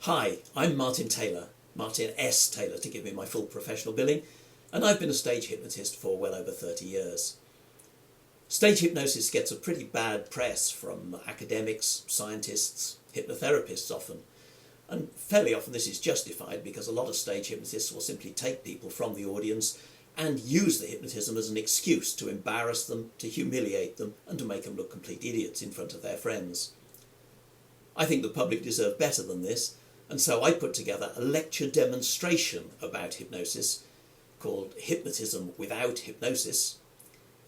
Hi, I'm Martin Taylor, Martin S. Taylor to give me my full professional billing, and I've been a stage hypnotist for well over 30 years. Stage hypnosis gets a pretty bad press from academics, scientists, hypnotherapists often, and fairly often this is justified because a lot of stage hypnotists will simply take people from the audience and use the hypnotism as an excuse to embarrass them, to humiliate them, and to make them look complete idiots in front of their friends. I think the public deserve better than this, and so I put together a lecture demonstration about hypnosis called Hypnotism Without Hypnosis.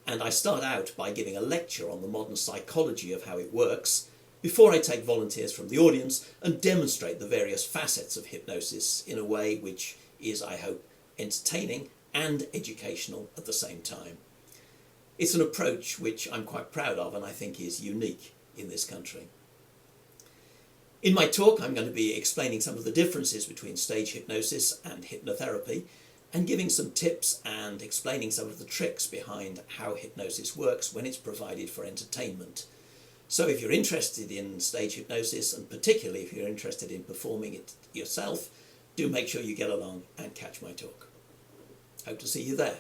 And I start out by giving a lecture on the modern psychology of how it works before I take volunteers from the audience and demonstrate the various facets of hypnosis in a way which is, I hope, entertaining and educational at the same time. It's an approach which I'm quite proud of and I think is unique in this country. In my talk, I'm going to be explaining some of the differences between stage hypnosis and hypnotherapy and giving some tips and explaining some of the tricks behind how hypnosis works when it's provided for entertainment. So if you're interested in stage hypnosis, and particularly if you're interested in performing it yourself, do make sure you get along and catch my talk. Hope to see you there.